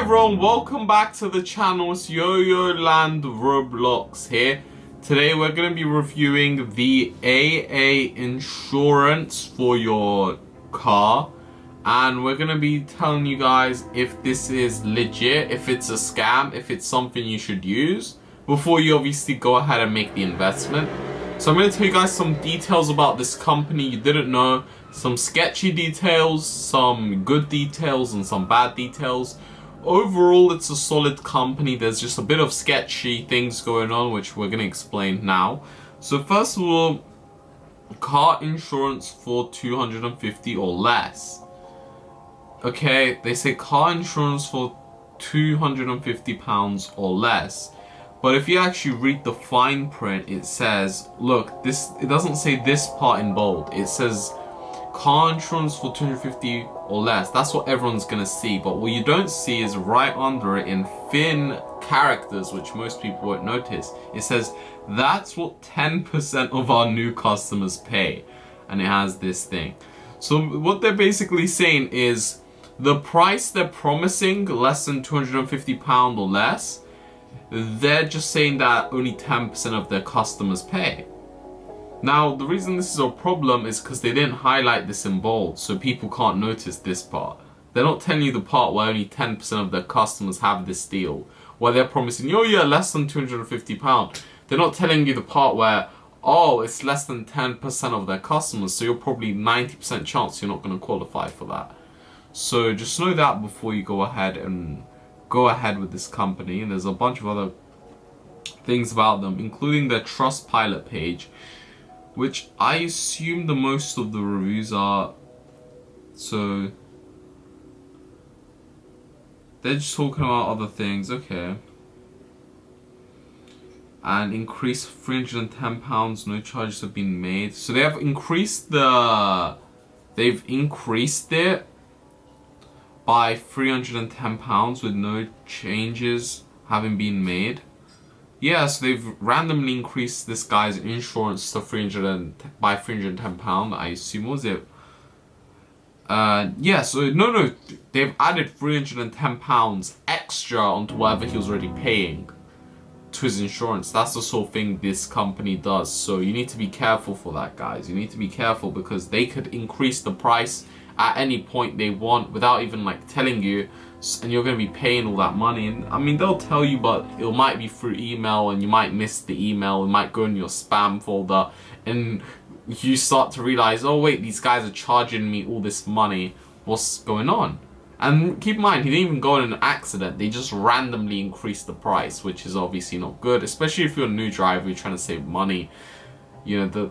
everyone, welcome back to the channel. It's Yo-Yo Land Roblox here. Today we're going to be reviewing the AA insurance for your car. And we're going to be telling you guys if this is legit, if it's a scam, if it's something you should use before you obviously go ahead and make the investment. So I'm going to tell you guys some details about this company you didn't know. Some sketchy details, some good details, and some bad details. Overall, it's a solid company. There's just a bit of sketchy things going on, which we're going to explain now. So first of all, car insurance for $250 or less. Okay, they say car insurance for £250 or less. But if you actually read the fine print, it says, look, it doesn't say this part in bold. It says car insurance for $250 or less. That's what everyone's gonna see. But what you don't see is right under it in thin characters, which most people won't notice. It says that's what 10% of our new customers pay. And it has this thing. So what they're basically saying is the price they're promising, less than £250 or less, they're just saying that only 10% of their customers pay. Now, the reason this is a problem is because they didn't highlight this in bold, so people can't notice this part. They're not telling you the part where only 10% of their customers have this deal, where they're promising, oh yeah, less than £250. They're not telling you the part where, oh, it's less than 10% of their customers, so you're probably 90% chance you're not going to qualify for that. So just know that before you go ahead with this company. And there's a bunch of other things about them, including their Trustpilot page, which I assume the most of the reviews are. So they're just talking about other things, okay. And increased £310, no charges have been made. So they've increased it by £310 with no changes having been made. Yeah, so they've randomly increased this guy's insurance to by £310. I assume, was it? Yeah, so no, they've added £310 extra onto whatever he was already paying to his insurance. That's the sort of thing this company does. So you need to be careful for that, guys. You need to be careful because they could increase the price at any point they want without even like telling you, and you're going to be paying all that money. And I mean, they'll tell you, but it might be through email and you might miss the email. It might go in your spam folder and you start to realize, oh wait, these guys are charging me all this money. What's going on? And keep in mind, he didn't even go in an accident. They just randomly increased the price, which is obviously not good, especially if you're a new driver, you're trying to save money. You know,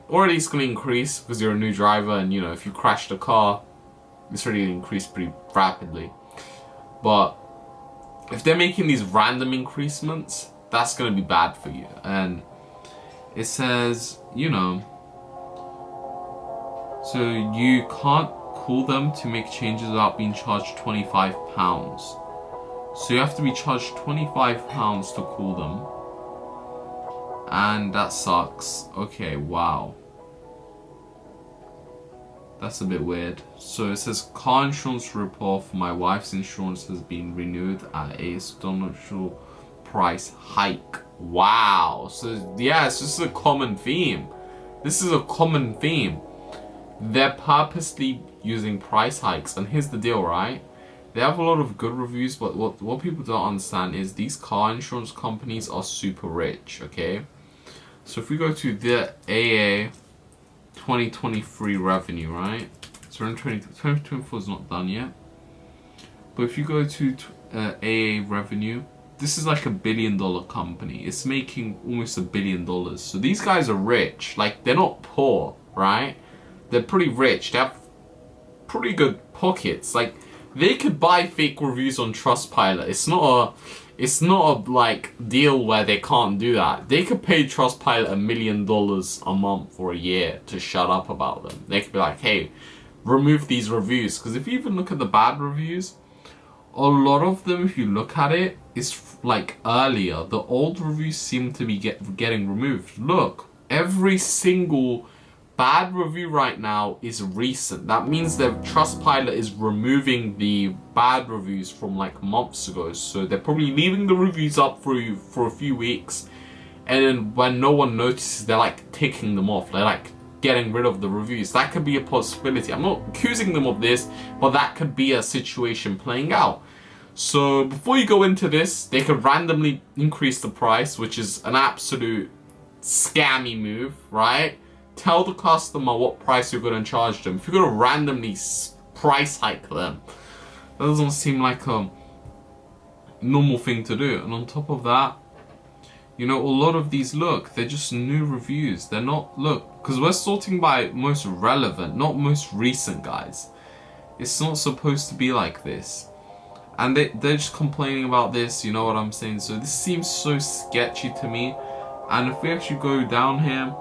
already it's going to increase because you're a new driver, and you know, if you crash the car, it's already increased pretty rapidly. But if they're making these random increasements, that's going to be bad for you. And it says, you know, so you can't call them to make changes without being charged £25. So you have to be charged £25 to call them. And that sucks. Okay, wow. That's a bit weird. So it says car insurance report for my wife's insurance has been renewed at a astronomical price hike. Wow. So yeah, it's just a common theme. This is a common theme. They're purposely using price hikes. And here's the deal, right? They have a lot of good reviews, but what people don't understand is these car insurance companies are super rich, okay? So if we go to the AA 2023 revenue, right? So 2024 is not done yet. But if you go to AA revenue, this is like $1 billion company. It's making almost $1 billion. So these guys are rich. Like, they're not poor, right? They're pretty rich. They have pretty good pockets. Like, they could buy fake reviews on Trustpilot. It's not a like deal where they can't do that. They could pay Trustpilot $1 million a month or a year to shut up about them. They could be like, hey, remove these reviews. Because if you even look at the bad reviews, a lot of them, if you look at it, is like earlier. The old reviews seem to be getting removed. Look, every single bad review right now is recent. That means that Trustpilot is removing the bad reviews from like months ago. So they're probably leaving the reviews up for a few weeks, and then when no one notices, they're like taking them off. They're like getting rid of the reviews. That could be a possibility. I'm not accusing them of this, but that could be a situation playing out. So before you go into this, they could randomly increase the price, which is an absolute scammy move, right? Tell the customer what price you're going to charge them. If you're going to randomly price hike them, that doesn't seem like a normal thing to do. And on top of that, you know, a lot of these, look, they're just new reviews. They're not, look, because we're sorting by most relevant, not most recent, guys. It's not supposed to be like this. And they're just complaining about this, you know what I'm saying? So this seems so sketchy to me. And if we actually go down here,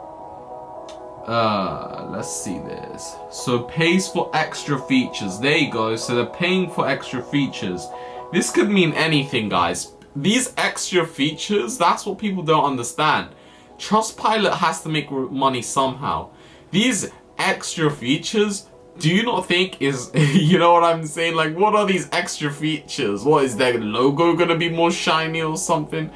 let's see this. So pays for extra features. There you go. So they're paying for extra features. This could mean anything, guys. These extra features, that's what people don't understand. Trustpilot has to make money somehow. These extra features, do you not think is, you know what I'm saying? Like, what are these extra features? What, is their logo gonna be more shiny or something?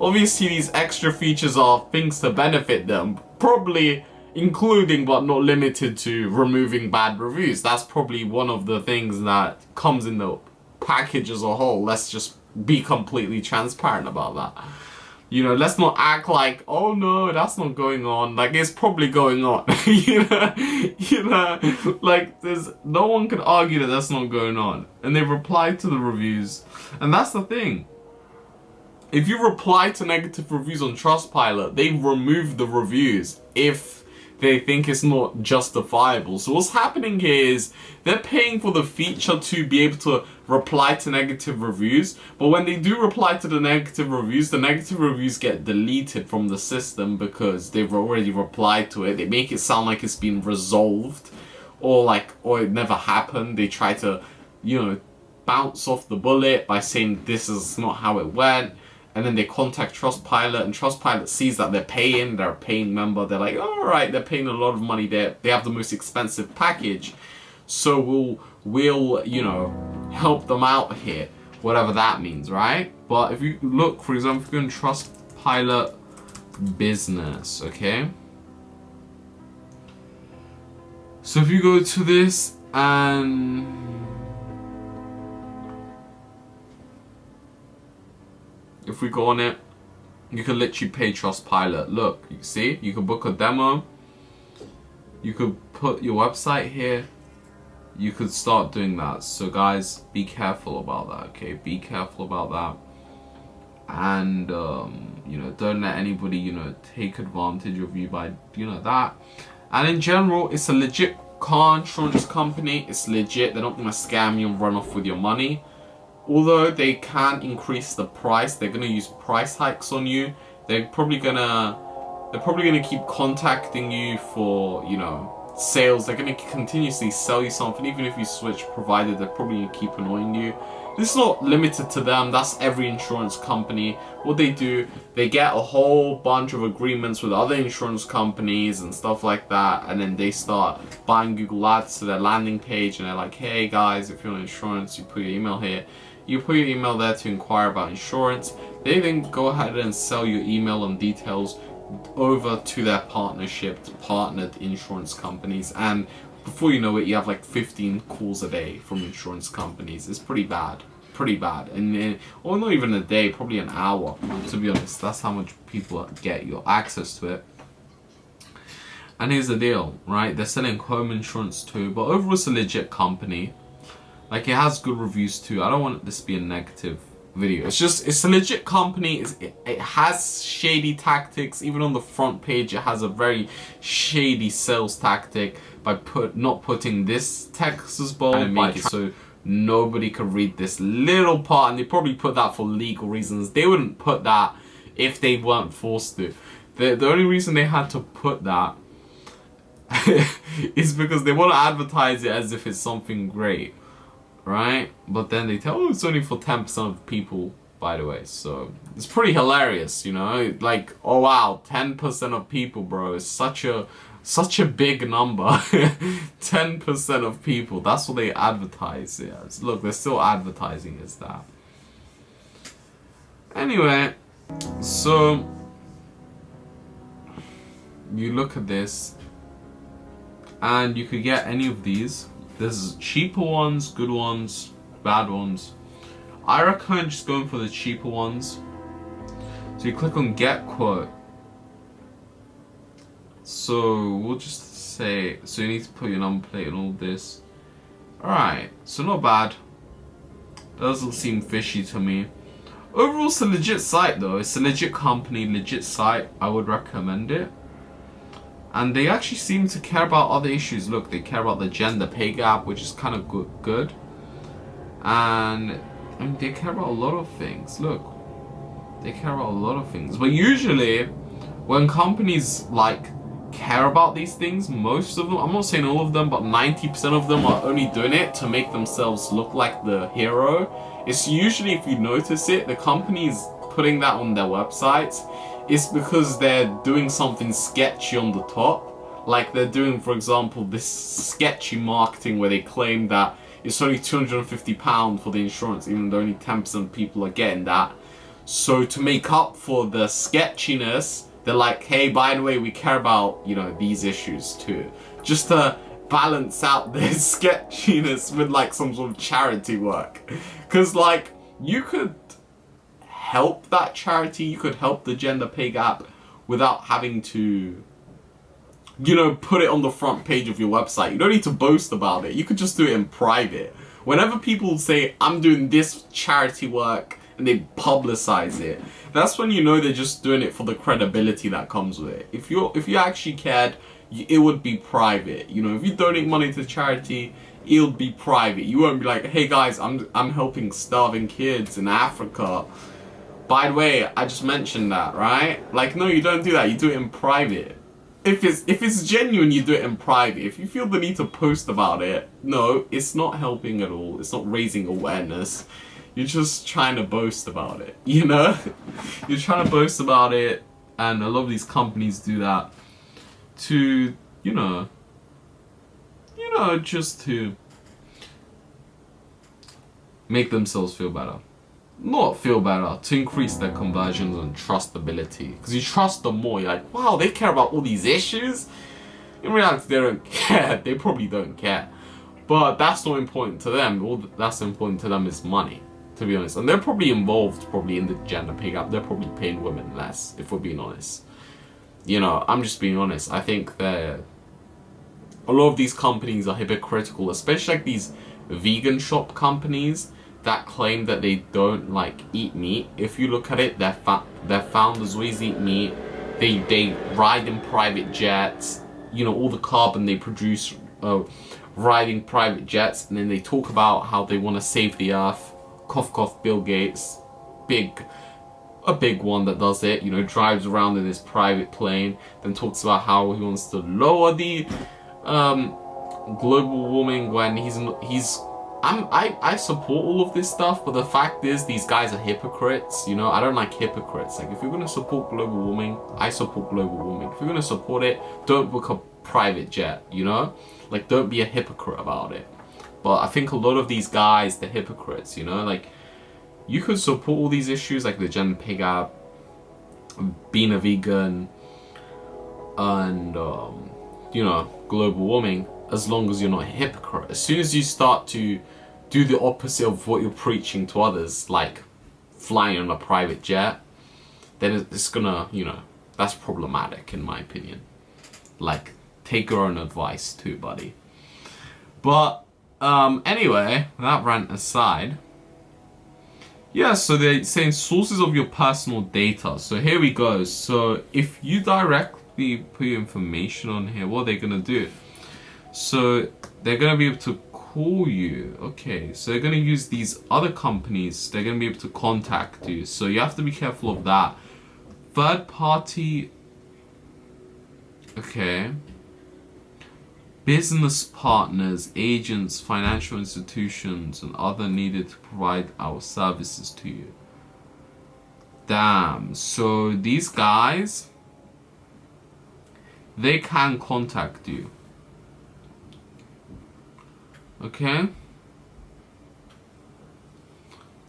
Obviously, these extra features are things to benefit them. Probably including but not limited to removing bad reviews. That's probably one of the things that comes in the package as a whole. Let's just be completely transparent about that. You know, let's not act like, oh no, that's not going on. Like, it's probably going on. you know, like, there's no one can argue that that's not going on. And they reply to the reviews. And that's the thing. If you reply to negative reviews on Trustpilot, they remove the reviews if they think it's not justifiable. So what's happening here is they're paying for the feature to be able to reply to negative reviews, but when they do reply to the negative reviews get deleted from the system because they've already replied to it. They make it sound like it's been resolved, or it never happened. They try to, you know, bounce off the bullet by saying this is not how it went. And then they contact Trustpilot, and Trustpilot sees that they're a paying member. They're like, alright, they're paying a lot of money. They have the most expensive package. So we'll, you know, help them out here. Whatever that means, right? But if you look, for example, if you go in Trustpilot Business, okay? So if you go to this and if we go on it, you can literally pay Trustpilot. Look, you see, you can book a demo. You could put your website here. You could start doing that. So guys, be careful about that, okay? Be careful about that. And, you know, don't let anybody, you know, take advantage of you by, you know, that. And in general, it's a legit car insurance company. It's legit. They're not going to scam you and run off with your money. Although they can increase the price, they're gonna use price hikes on you. They're probably gonna keep contacting you for, you know, sales. They're gonna continuously sell you something, even if you switch provider. They're probably gonna keep annoying you. This is not limited to them. That's every insurance company. What they do, they get a whole bunch of agreements with other insurance companies and stuff like that, and then they start buying Google Ads to their landing page, and they're like, hey guys, if you're on insurance, you put your email here. You put your email there to inquire about insurance. They then go ahead and sell your email and details over to their partnered insurance companies. And before you know it, you have like 15 calls a day from insurance companies. It's pretty bad. Pretty bad. And or not even a day, probably an hour, to be honest. That's how much people get your access to it. And here's the deal, right? They're selling home insurance too, but overall it's a legit company. Like, it has good reviews too. I don't want this to be a negative video. It's a legit company. It has shady tactics. Even on the front page, it has a very shady sales tactic by not putting this text as bold and make it so nobody could read this little part. And they probably put that for legal reasons. They wouldn't put that if they weren't forced to. The only reason they had to put that is because they want to advertise it as if it's something great. Right? But then they tell, oh, it's only for 10% of people, by the way. So it's pretty hilarious, you know? Like, oh wow, 10% of people, bro. It's such a Such a big number. 10% of people. That's what they advertise it as. Look, they're still advertising as that. Anyway, so you look at this and you could get any of these. There's cheaper ones, good ones, bad ones. I recommend just going for the cheaper ones. So you click on get quote. So we'll just say, so you need to put your number plate and all this. Alright, so not bad. Doesn't seem fishy to me. Overall, it's a legit site though. It's a legit company, legit site. I would recommend it. And they actually seem to care about other issues. Look, they care about the gender pay gap, which is kind of good. And I mean, they care about a lot of things. Look, they care about a lot of things. But usually, when companies like care about these things, most of them, I'm not saying all of them, but 90% of them are only doing it to make themselves look like the hero. It's usually, if you notice it, the companies putting that on their websites, it's because they're doing something sketchy on the top. Like they're doing, for example, this sketchy marketing where they claim that it's only £250 for the insurance, even though only 10% of people are getting that. So to make up for the sketchiness, they're like, hey, by the way, we care about, you know, these issues too. Just to balance out their sketchiness with like some sort of charity work. Because like, you could help that charity, you could help the gender pay gap without having to, you know, put it on the front page of your website. You don't need to boast about it. You could just do it in private. Whenever people say, I'm doing this charity work, and they publicize it, that's when you know they're just doing it for the credibility that comes with it. If you actually cared, it would be private. You know, if you donate money to charity, it'll be private. You won't be like, hey guys, I'm helping starving kids in Africa. By the way, I just mentioned that, right? Like, no, you don't do that. You do it in private. If it's genuine, you do it in private. If you feel the need to post about it, no, it's not helping at all. It's not raising awareness. You're just trying to boast about it, you know? You're trying to boast about it, and a lot of these companies do that to, you know, just to make themselves feel better. Not feel better, to increase their conversions and trustability. Because you trust them more, you're like, wow, they care about all these issues? In reality, they don't care. They probably don't care. But that's not important to them. All that's important to them is money, to be honest. And they're probably involved in the gender pay gap. They're probably paying women less, if we're being honest. You know, I'm just being honest. I think that a lot of these companies are hypocritical, especially like these vegan shop companies that claim that they don't like eat meat. If you look at it, their founders always eat meat. They ride in private jets. You know, all the carbon they produce riding private jets, and then they talk about how they want to save the earth. Cough cough, Bill Gates, a big one that does it. You know, drives around in his private plane, then talks about how he wants to lower the global warming when I support all of this stuff, but the fact is these guys are hypocrites. You know, I don't like hypocrites. Like, if you're going to support global warming, I support global warming. If you're going to support it, don't book a private jet, you know? Like, don't be a hypocrite about it. But I think a lot of these guys, they're hypocrites, you know? Like, you could support all these issues, like the gender pay gap, being a vegan, and, you know, global warming, as long as you're not a hypocrite. As soon as you start to do the opposite of what you're preaching to others, like flying on a private jet, then it's gonna, you know, that's problematic in my opinion. Like, take your own advice too, buddy. But anyway, that rant aside, yeah, so they're saying sources of your personal data. So here we go. So if you directly put your information on here, what are they gonna do? So they're going to be able to call you. Okay, so they're going to use these other companies. They're going to be able to contact you. So you have to be careful of that. Third party. Okay. Business partners, agents, financial institutions, and other needed to provide our services to you. Damn. So these guys, they can contact you. Okay?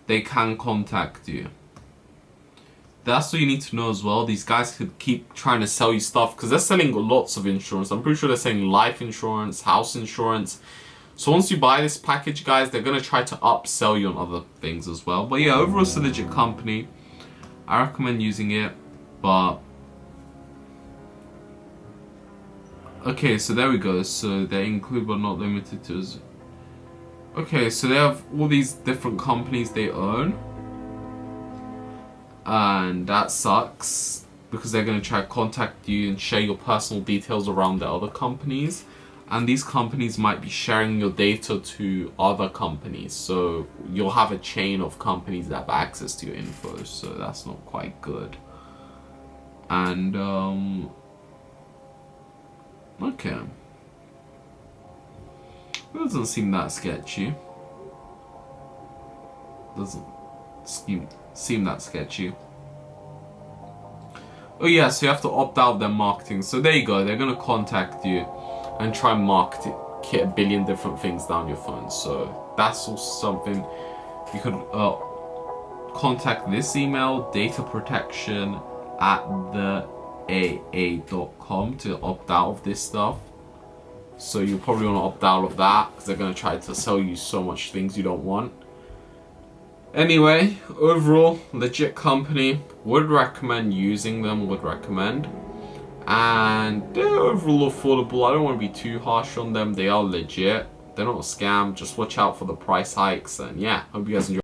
They can contact you. That's what you need to know as well. These guys could keep trying to sell you stuff because they're selling lots of insurance. I'm pretty sure they're selling life insurance, house insurance. So once you buy this package, guys, they're going to try to upsell you on other things as well. But yeah, overall it's a legit company. I recommend using it. But okay, so there we go. So they include but not limited to. Okay, so they have all these different companies they own. And that sucks because they're going to try to contact you and share your personal details around the other companies, and these companies might be sharing your data to other companies, so you'll have a chain of companies that have access to your info, so that's not quite good. And okay, it doesn't seem that sketchy. Doesn't seem that sketchy. Oh yeah, so you have to opt out of their marketing. So there you go, they're gonna contact you and try and market a billion different things down your phone. So that's also something you could contact this email, dataprotection@theaa.com, to opt out of this stuff. So you probably want to opt out of that because they're gonna try to sell you so much things you don't want. Anyway, overall, legit company. Would recommend using them, would recommend. And they're overall affordable. I don't want to be too harsh on them. They are legit. They're not a scam. Just watch out for the price hikes. And yeah, hope you guys enjoy.